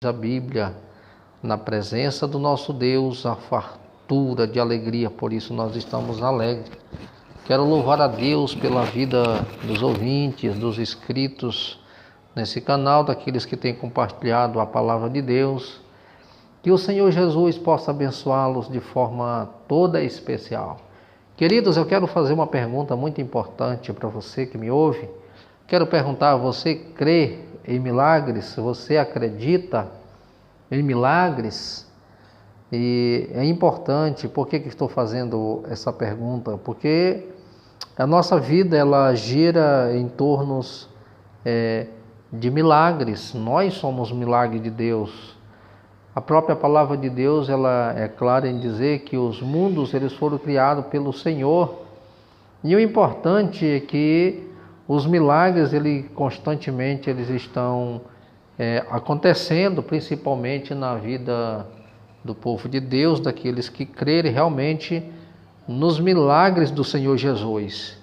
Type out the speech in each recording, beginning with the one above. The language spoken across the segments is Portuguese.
a Bíblia, na presença do nosso Deus, a fartura de alegria, por isso nós estamos alegres. Quero louvar a Deus pela vida dos ouvintes, dos inscritos nesse canal, daqueles que têm compartilhado a palavra de Deus. Que o Senhor Jesus possa abençoá-los de forma toda especial. Queridos, eu quero fazer uma pergunta muito importante para você que me ouve. Quero perguntar: você crê em milagres? Você acredita em milagres? E é importante. Por que estou fazendo essa pergunta? Porque a nossa vida ela gira em torno de milagres. Nós somos milagre de Deus. A própria palavra de Deus ela é clara em dizer que os mundos eles foram criados pelo Senhor. E o importante é que os milagres constantemente eles estão acontecendo, principalmente na vida do povo de Deus, daqueles que crerem realmente nos milagres do Senhor Jesus.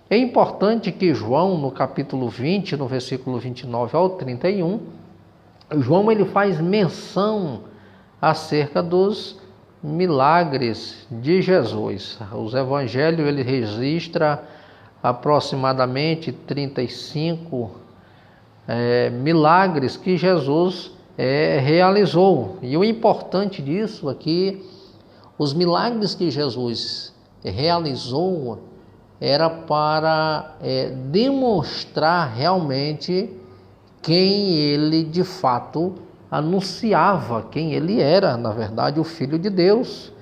É importante que João, no capítulo 20, no versículo 29 ao 31, João ele faz menção acerca dos milagres de Jesus. Os evangelhos ele registra aproximadamente 35 milagres que Jesus realizou. E o importante disso é que os milagres que Jesus realizou era para demonstrar realmente quem ele de fato anunciava, quem ele era, na verdade, o Filho de Deus.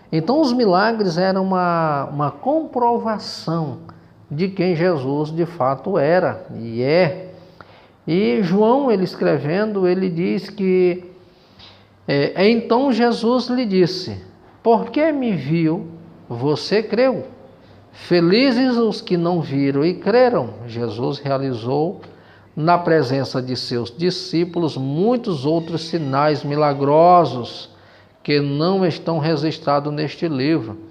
Então os milagres eram uma comprovação de quem Jesus de fato era e é. E João, ele escrevendo, ele diz que então Jesus lhe disse: porque me viu, você creu. Felizes os que não viram e creram. Jesus realizou na presença de seus discípulos muitos outros sinais milagrosos que não estão registrados neste livro.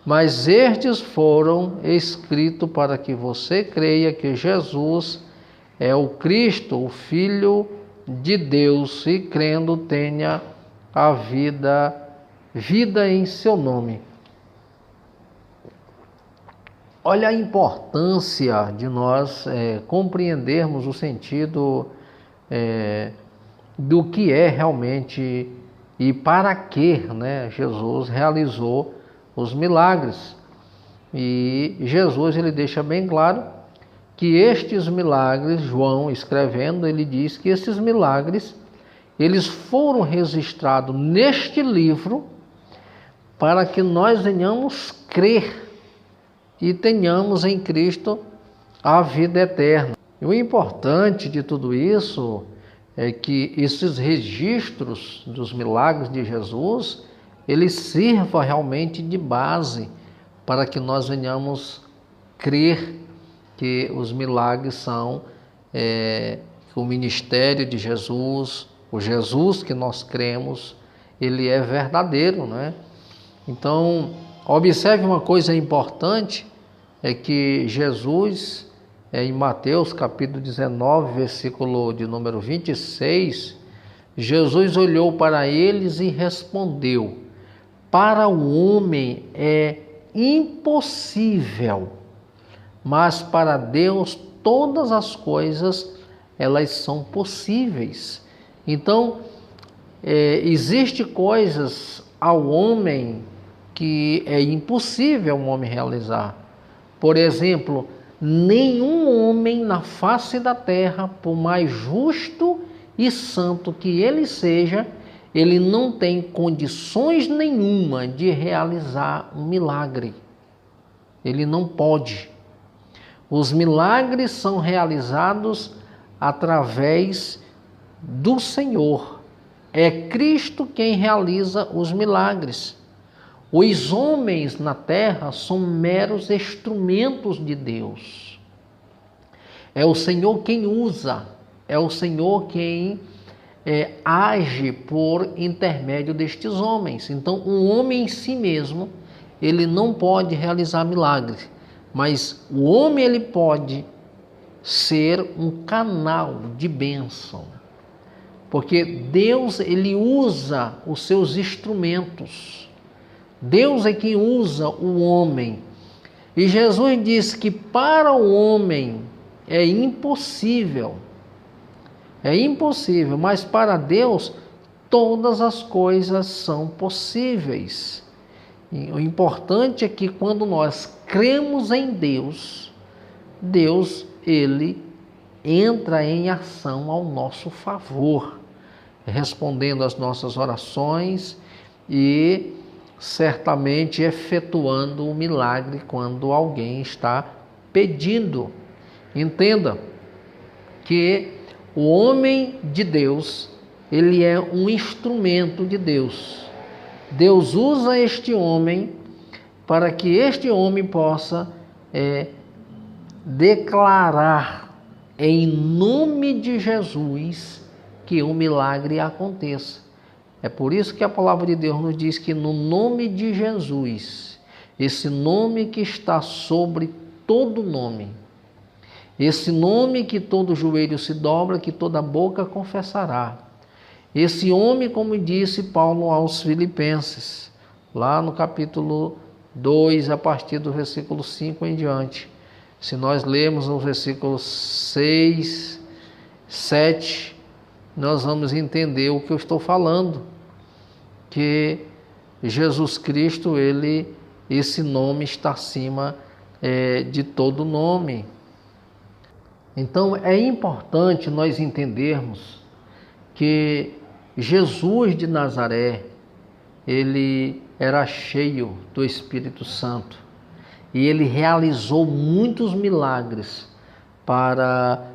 Mas estes foram escritos para que você creia que Jesus é o Cristo, o Filho de Deus, e crendo tenha a vida em seu nome. Olha a importância de nós compreendermos o sentido do que é realmente e para que Jesus realizou os milagres. E Jesus ele deixa bem claro que estes milagres, João escrevendo, ele diz que esses milagres eles foram registrados neste livro para que nós venhamos crer e tenhamos em Cristo a vida eterna. E o importante de tudo isso é que esses registros dos milagres de Jesus, eles sirvam realmente de base para que nós venhamos crer que os milagres são o ministério de Jesus, o Jesus que nós cremos, ele é verdadeiro, né? Então, observe uma coisa importante, é que Jesus, em Mateus capítulo 19, versículo de número 26, Jesus olhou para eles e respondeu: para o homem é impossível, mas para Deus todas as coisas elas são possíveis. Então, existe coisas ao homem que é impossível um homem realizar. Por exemplo, nenhum homem na face da terra, por mais justo e santo que ele seja, ele não tem condições nenhuma de realizar um milagre. Ele não pode. Os milagres são realizados através do Senhor. É Cristo quem realiza os milagres. Os homens na terra são meros instrumentos de Deus. É o Senhor quem usa, é o Senhor quem age por intermédio destes homens. Então, um homem em si mesmo, ele não pode realizar milagres, mas o homem ele pode ser um canal de bênção. Porque Deus, ele usa os seus instrumentos. Deus é quem usa o homem. E Jesus disse que para o homem é impossível, mas para Deus todas as coisas são possíveis. E o importante é que quando nós cremos em Deus, Deus, ele entra em ação ao nosso favor, respondendo às nossas orações e certamente efetuando o milagre quando alguém está pedindo. Entenda que o homem de Deus, ele é um instrumento de Deus. Deus usa este homem para que este homem possa declarar em nome de Jesus que o milagre aconteça. É por isso que a palavra de Deus nos diz que no nome de Jesus, esse nome que está sobre todo nome, esse nome que todo joelho se dobra, que toda boca confessará. Esse homem, como disse Paulo aos Filipenses, lá no capítulo 2, a partir do versículo 5 em diante. Se nós lermos os versículos 6, 7, nós vamos entender o que eu estou falando. Que Jesus Cristo, esse nome está acima de todo nome. Então é importante nós entendermos que Jesus de Nazaré, ele era cheio do Espírito Santo e ele realizou muitos milagres para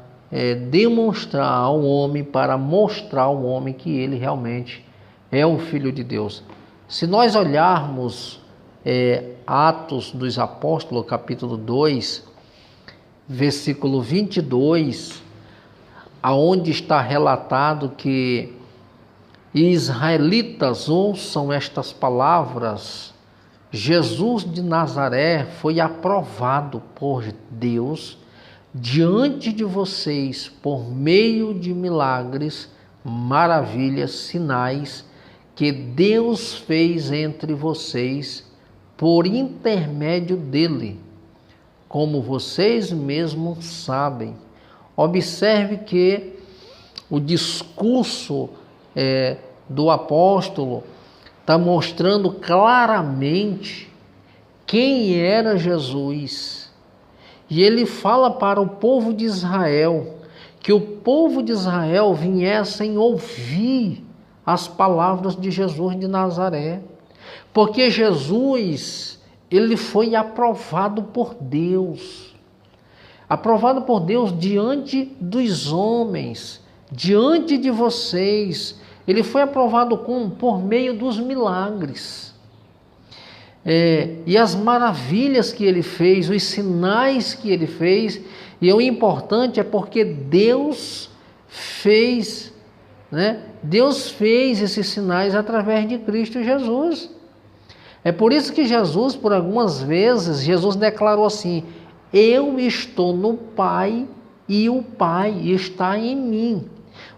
demonstrar ao homem, para mostrar ao homem que ele realmente é o Filho de Deus. Se nós olharmos Atos dos Apóstolos, capítulo 2, versículo 22, aonde está relatado que israelitas ouçam estas palavras, Jesus de Nazaré foi aprovado por Deus diante de vocês por meio de milagres, maravilhas, sinais que Deus fez entre vocês por intermédio dele, como vocês mesmos sabem. Observe que o discurso do apóstolo está mostrando claramente quem era Jesus. E ele fala para o povo de Israel, que o povo de Israel viessem ouvir as palavras de Jesus de Nazaré. Porque Jesus, ele foi aprovado por Deus. Aprovado por Deus diante dos homens, diante de vocês. Ele foi aprovado por meio dos milagres. E as maravilhas que ele fez, os sinais que ele fez. E o importante é porque Deus fez, Deus fez esses sinais através de Cristo Jesus. É por isso que Jesus, por algumas vezes, Jesus declarou assim: eu estou no Pai e o Pai está em mim.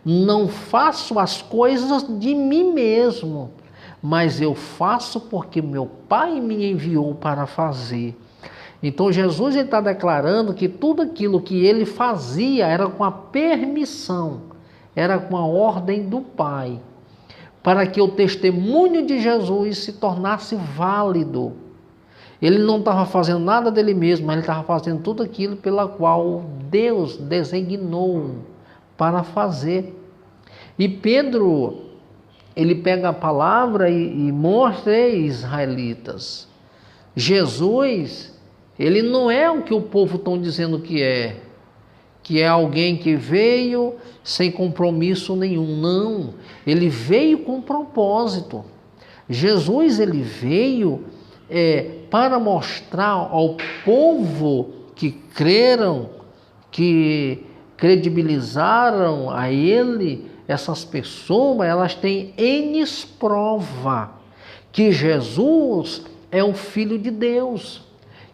Não faço as coisas de mim mesmo, mas eu faço porque meu Pai me enviou para fazer. Então Jesus está declarando que tudo aquilo que ele fazia era com a permissão, era com a ordem do Pai, para que o testemunho de Jesus se tornasse válido. Ele não estava fazendo nada dele mesmo, mas ele estava fazendo tudo aquilo pela qual Deus designou para fazer. E Pedro, ele pega a palavra e mostra aos israelitas: Jesus, ele não é o que o povo está dizendo que é alguém que veio sem compromisso nenhum. Não, ele veio com propósito. Jesus, ele veio para mostrar ao povo que creram, que credibilizaram a ele, essas pessoas, elas têm N prova que Jesus é o Filho de Deus,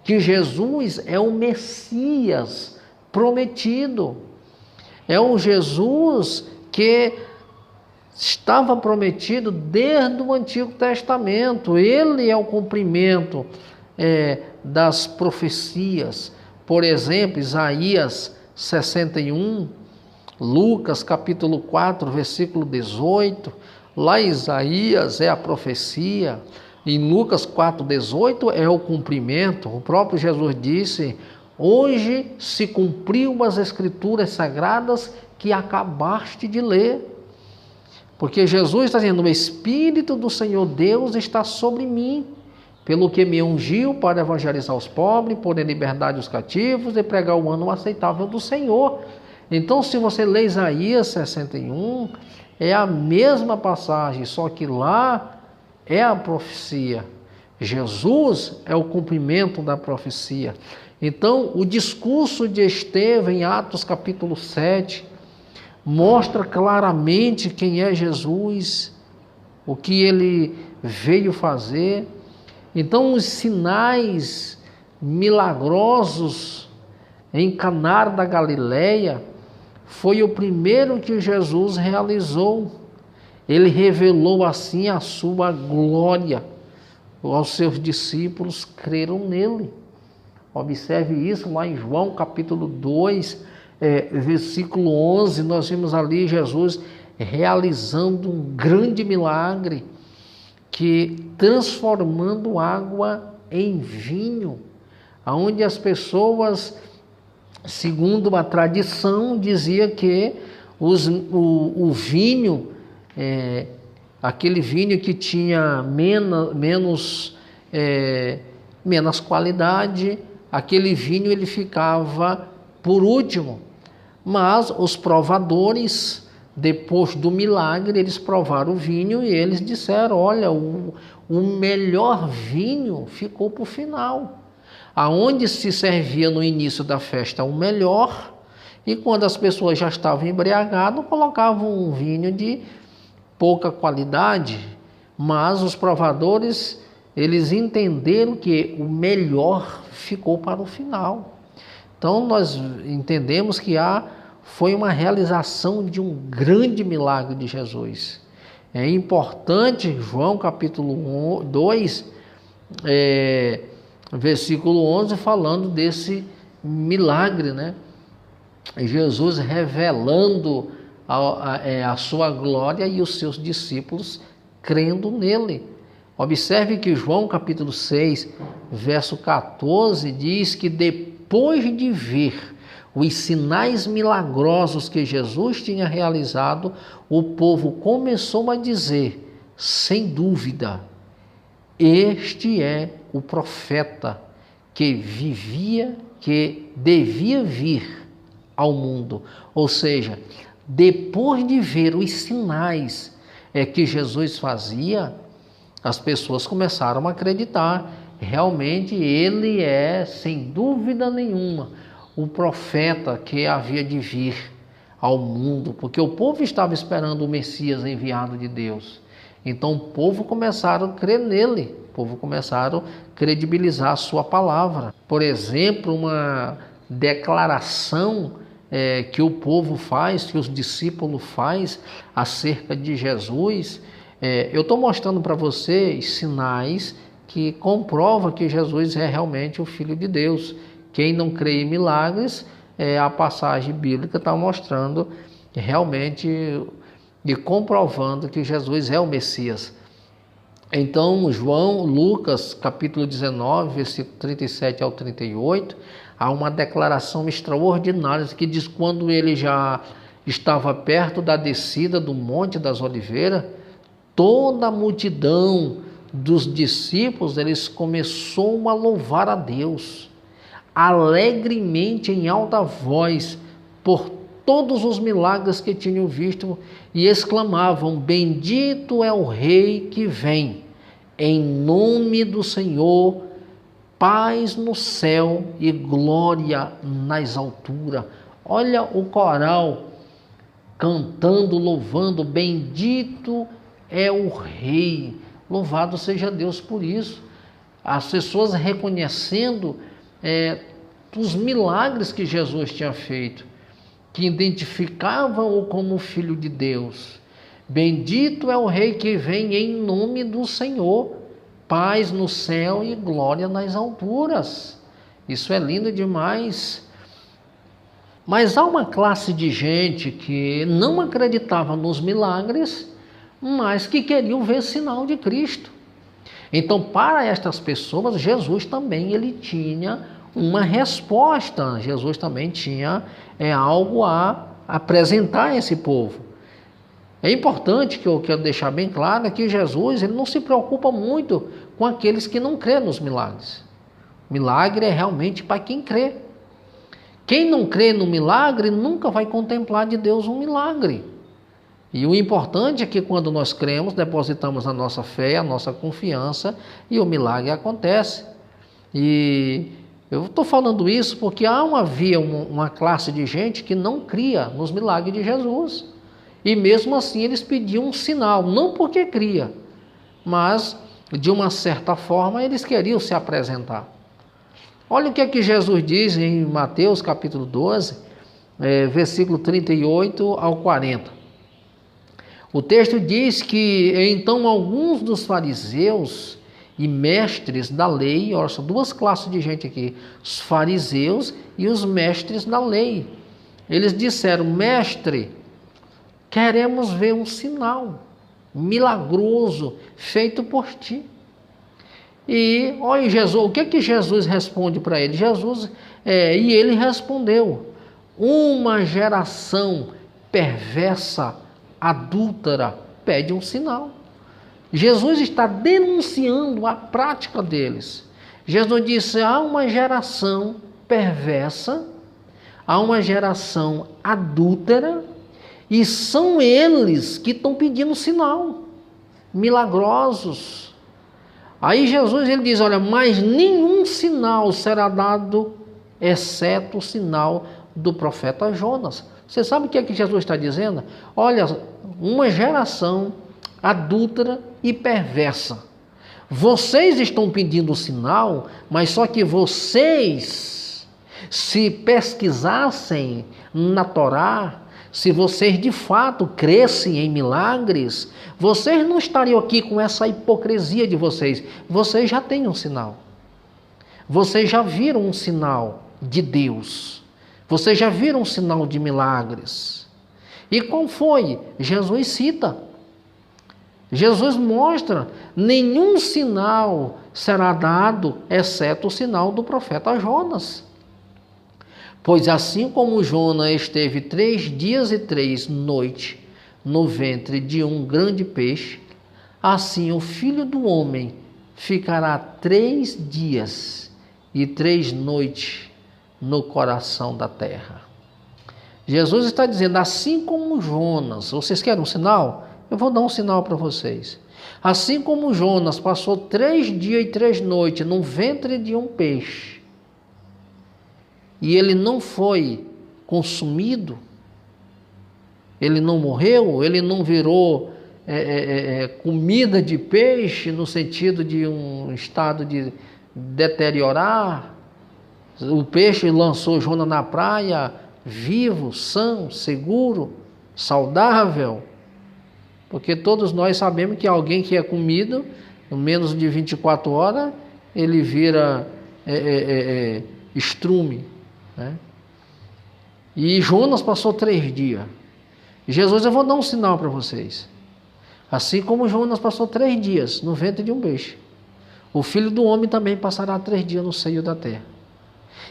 que Jesus é o Messias prometido, é o Jesus que estava prometido desde o Antigo Testamento. Ele é o cumprimento das profecias. Por exemplo, Isaías 61, Lucas capítulo 4, versículo 18. Lá em Isaías é a profecia, em Lucas 4, 18 é o cumprimento. O próprio Jesus disse: hoje se cumpriu as escrituras sagradas que acabaste de ler. Porque Jesus está dizendo: o Espírito do Senhor Deus está sobre mim, pelo que me ungiu para evangelizar os pobres, pôr em liberdade os cativos e pregar o ano aceitável do Senhor. Então, se você lê Isaías 61, é a mesma passagem, só que lá é a profecia. Jesus é o cumprimento da profecia. Então, o discurso de Estevão em Atos capítulo 7 mostra claramente quem é Jesus, o que ele veio fazer. Então, os sinais milagrosos em Caná da Galileia foi o primeiro que Jesus realizou. Ele revelou assim a sua glória. Os seus discípulos creram nele. Observe isso lá em João capítulo 2, versículo 11. Nós vimos ali Jesus realizando um grande milagre, que transformando água em vinho, aonde as pessoas, segundo a tradição, dizia que o vinho, aquele vinho que tinha menos qualidade, aquele vinho ele ficava por último. Mas os provadores, depois do milagre, eles provaram o vinho e eles disseram: olha, o melhor vinho ficou para o final. Aonde se servia no início da festa o melhor, e quando as pessoas já estavam embriagadas, colocavam um vinho de pouca qualidade. Mas os provadores, eles entenderam que o melhor ficou para o final. Então nós entendemos que foi uma realização de um grande milagre de Jesus. É importante, João capítulo 2, versículo 11, falando desse milagre, né? Jesus revelando a sua glória e os seus discípulos crendo nele. Observe que João capítulo 6, verso 14, diz que depois de ver os sinais milagrosos que Jesus tinha realizado, o povo começou a dizer, sem dúvida, este é o profeta que devia vir ao mundo. Ou seja, depois de ver os sinais que Jesus fazia, as pessoas começaram a acreditar. Realmente ele é, sem dúvida nenhuma, o profeta que havia de vir ao mundo, porque o povo estava esperando o Messias enviado de Deus. Então o povo começaram a crer nele, o povo começaram a credibilizar a sua palavra. Por exemplo, uma declaração que o povo faz, que os discípulos fazem acerca de Jesus. Eu estou mostrando para vocês sinais que comprovam que Jesus é realmente o Filho de Deus. Quem não crê em milagres, a passagem bíblica está mostrando realmente e comprovando que Jesus é o Messias. Então, Lucas capítulo 19, versículo 37 ao 38, há uma declaração extraordinária que diz: quando ele já estava perto da descida do Monte das Oliveiras, toda a multidão dos discípulos, eles começou a louvar a Deus alegremente em alta voz por todos os milagres que tinham visto, e exclamavam: bendito é o Rei que vem, em nome do Senhor, paz no céu e glória nas alturas. Olha o coral cantando, louvando: bendito é o Rei, louvado seja Deus por isso. As pessoas reconhecendo os milagres que Jesus tinha feito, que identificavam-o como Filho de Deus. Bendito é o Rei que vem em nome do Senhor, paz no céu e glória nas alturas. Isso é lindo demais. Mas há uma classe de gente que não acreditava nos milagres, mas que queriam ver sinal de Cristo. Então, para estas pessoas, Jesus também ele tinha uma resposta. Jesus também tinha algo a apresentar a esse povo. É importante que eu quero deixar bem claro que Jesus ele não se preocupa muito com aqueles que não crêem nos milagres. Milagre é realmente para quem crê. Quem não crê no milagre nunca vai contemplar de Deus um milagre. E o importante é que quando nós cremos, depositamos a nossa fé, a nossa confiança e o milagre acontece. E eu estou falando isso porque havia uma classe de gente que não cria nos milagres de Jesus. E mesmo assim eles pediam um sinal, não porque cria, mas de uma certa forma eles queriam se apresentar. Olha o que é que Jesus diz em Mateus capítulo 12, versículo 38 ao 40. O texto diz que então alguns dos fariseus e mestres da lei, olha só, duas classes de gente aqui, os fariseus e os mestres da lei. Eles disseram: mestre, queremos ver um sinal milagroso feito por ti. E olha Jesus, o que Jesus responde para ele? E ele respondeu: uma geração perversa, adúltera, pede um sinal. Jesus está denunciando a prática deles. Jesus disse: há uma geração perversa, há uma geração adúltera, e são eles que estão pedindo sinal, milagrosos. Aí Jesus ele diz: olha, mas nenhum sinal será dado, exceto o sinal do profeta Jonas. Você sabe o que é que Jesus está dizendo? Olha, uma geração adúltera e perversa. Vocês estão pedindo sinal, mas só que vocês, se pesquisassem na Torá, se vocês de fato crescem em milagres, vocês não estariam aqui com essa hipocrisia de vocês. Vocês já têm um sinal. Vocês já viram um sinal de Deus. Vocês já viram um sinal de milagres. E qual foi? Jesus cita. Jesus mostra: nenhum sinal será dado, exceto o sinal do profeta Jonas. Pois assim como Jonas esteve 3 dias e 3 noites no ventre de um grande peixe, assim o Filho do Homem ficará 3 dias e 3 noites no coração da terra. Jesus está dizendo: assim como Jonas, vocês querem um sinal? Eu vou dar um sinal para vocês. Assim como Jonas passou 3 dias e 3 noites no ventre de um peixe, e ele não foi consumido, ele não morreu, ele não virou comida de peixe no sentido de um estado de deteriorar. O peixe lançou Jonas na praia, vivo, são, seguro, saudável. Porque todos nós sabemos que alguém que é comido, em menos de 24 horas, ele vira estrume. Né? E Jonas passou 3 dias. Jesus, eu vou dar um sinal para vocês. Assim como Jonas passou 3 dias no ventre de um peixe, o Filho do Homem também passará 3 dias no seio da terra.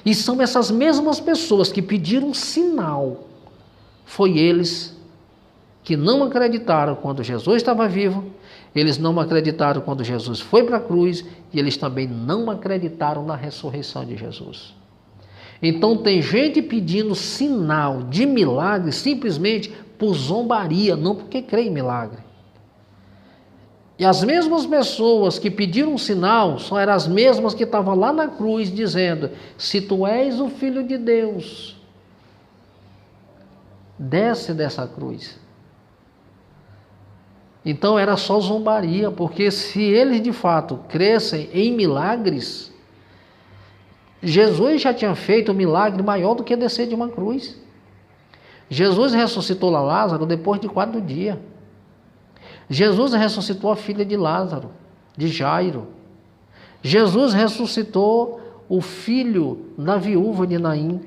E são essas mesmas pessoas que pediram sinal. Foi eles que não acreditaram quando Jesus estava vivo, eles não acreditaram quando Jesus foi para a cruz, e eles também não acreditaram na ressurreição de Jesus. Então tem gente pedindo sinal de milagre simplesmente por zombaria, não porque crê em milagre. E as mesmas pessoas que pediram um sinal só eram as mesmas que estavam lá na cruz dizendo: se tu és o Filho de Deus, desce dessa cruz. Então era só zombaria, porque se eles de fato crescem em milagres, Jesus já tinha feito um milagre maior do que descer de uma cruz. Jesus ressuscitou Lázaro depois de 4 dias. Jesus ressuscitou a filha de Lázaro, de Jairo. Jesus ressuscitou o filho da viúva de Naim.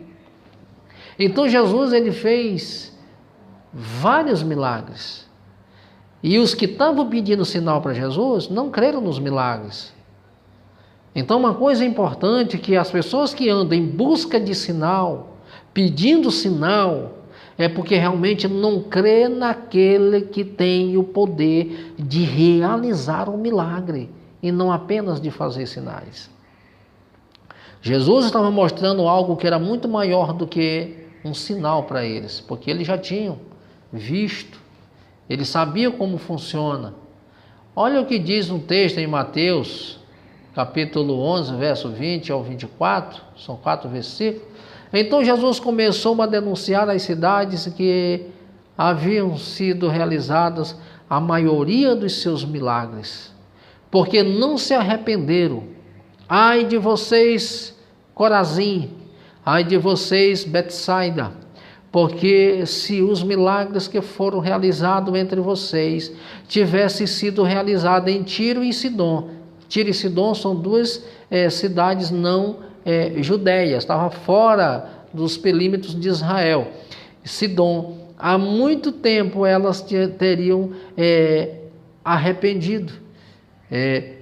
Então Jesus ele fez vários milagres. E os que estavam pedindo sinal para Jesus não creram nos milagres. Então uma coisa importante é que as pessoas que andam em busca de sinal, pedindo sinal, é porque realmente não crê naquele que tem o poder de realizar um milagre e não apenas de fazer sinais. Jesus estava mostrando algo que era muito maior do que um sinal para eles, porque eles já tinham visto, eles sabiam como funciona. Olha o que diz um texto em Mateus, capítulo 11, verso 20 ao 24, são 4 versículos. Então Jesus começou a denunciar as cidades que haviam sido realizadas a maioria dos seus milagres, porque não se arrependeram. Ai de vocês, Corazim, ai de vocês, Betsaida, porque se os milagres que foram realizados entre vocês tivessem sido realizados em Tiro e Sidom. Tiro e Sidom são duas cidades não judeias, estavam fora dos perímetros de Israel. Sidom, há muito tempo elas teriam arrependido,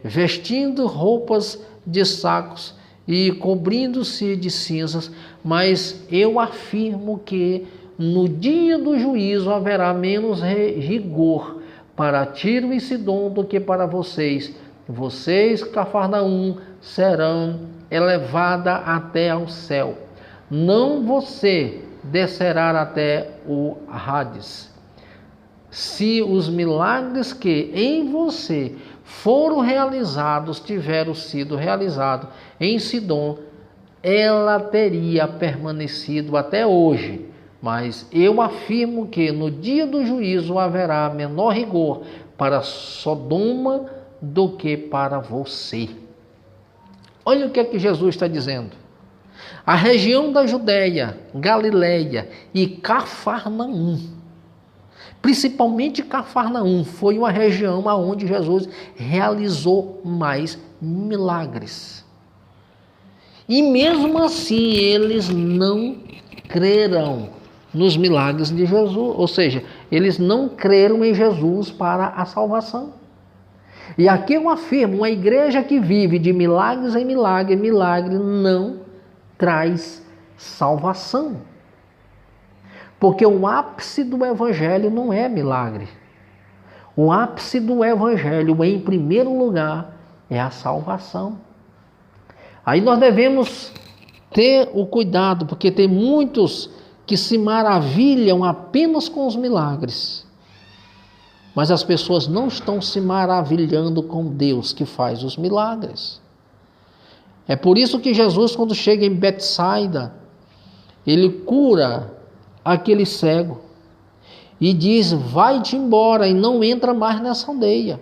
vestindo roupas de sacos e cobrindo-se de cinzas, mas eu afirmo que no dia do juízo haverá menos rigor para Tiro e Sidom do que para vocês. Vocês, Cafarnaum, serão elevada até ao céu. Não você descerá até o Hades. Se os milagres que em você foram realizados tiveram sido realizados em Sidom, ela teria permanecido até hoje. Mas eu afirmo que no dia do juízo haverá menor rigor para Sodoma do que para você. Olha o que é que Jesus está dizendo. A região da Judéia, Galileia e Cafarnaum, principalmente Cafarnaum, foi uma região onde Jesus realizou mais milagres. E mesmo assim eles não creram nos milagres de Jesus, ou seja, eles não creram em Jesus para a salvação. E aqui eu afirmo, uma igreja que vive de milagres em milagre, milagre não traz salvação. Porque o ápice do evangelho não é milagre. O ápice do evangelho, em primeiro lugar, é a salvação. Aí nós devemos ter o cuidado, porque tem muitos que se maravilham apenas com os milagres. Mas as pessoas não estão se maravilhando com Deus que faz os milagres. É por isso que Jesus, quando chega em Betsaida, ele cura aquele cego e diz: vai-te embora e não entra mais nessa aldeia.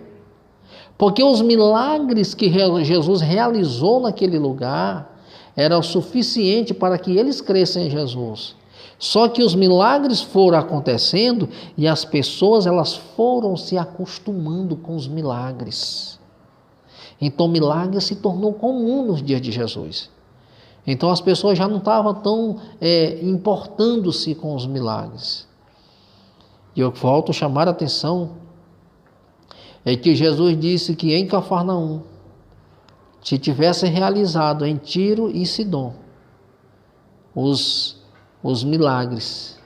Porque os milagres que Jesus realizou naquele lugar eram suficientes para que eles crescem em Jesus. Só que os milagres foram acontecendo e as pessoas elas foram se acostumando com os milagres. Então milagre se tornou comum nos dias de Jesus. Então as pessoas já não estavam tão importando-se com os milagres. E eu volto a chamar a atenção, é que Jesus disse que em Cafarnaum, se tivesse realizado em Tiro e Sidom os milagres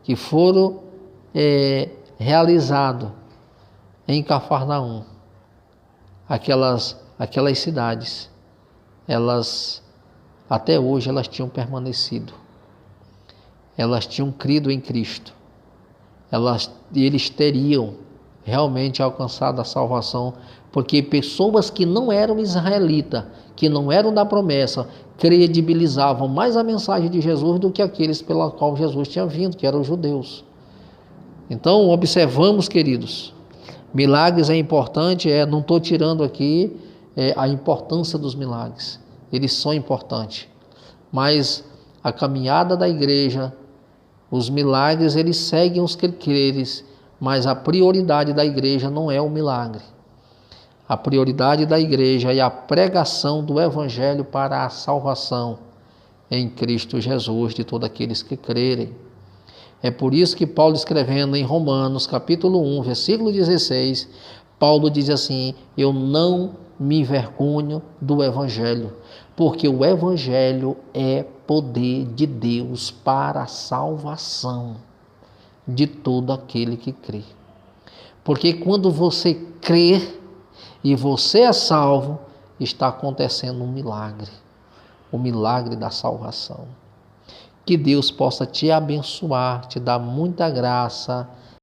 que foram realizados em Cafarnaum, aquelas cidades, elas até hoje elas tinham permanecido, elas tinham crido em Cristo, eles teriam realmente alcançado a salvação, porque pessoas que não eram israelitas, que não eram da promessa, credibilizavam mais a mensagem de Jesus do que aqueles pela qual Jesus tinha vindo, que eram os judeus. Então observamos, queridos, milagres é importante, não estou tirando aqui a importância dos milagres, eles são importantes, mas a caminhada da igreja, os milagres eles seguem os que creres, Mas a prioridade da igreja não é o milagre. A prioridade da igreja é a pregação do Evangelho para a salvação em Cristo Jesus de todos aqueles que crerem. É por isso que Paulo, escrevendo em Romanos, capítulo 1, versículo 16, Paulo diz assim: eu não me envergonho do Evangelho, porque o Evangelho é poder de Deus para a salvação de todo aquele que crê. Porque quando você crê e você é salvo, está acontecendo um milagre, o milagre da salvação. Que Deus possa te abençoar, te dar muita graça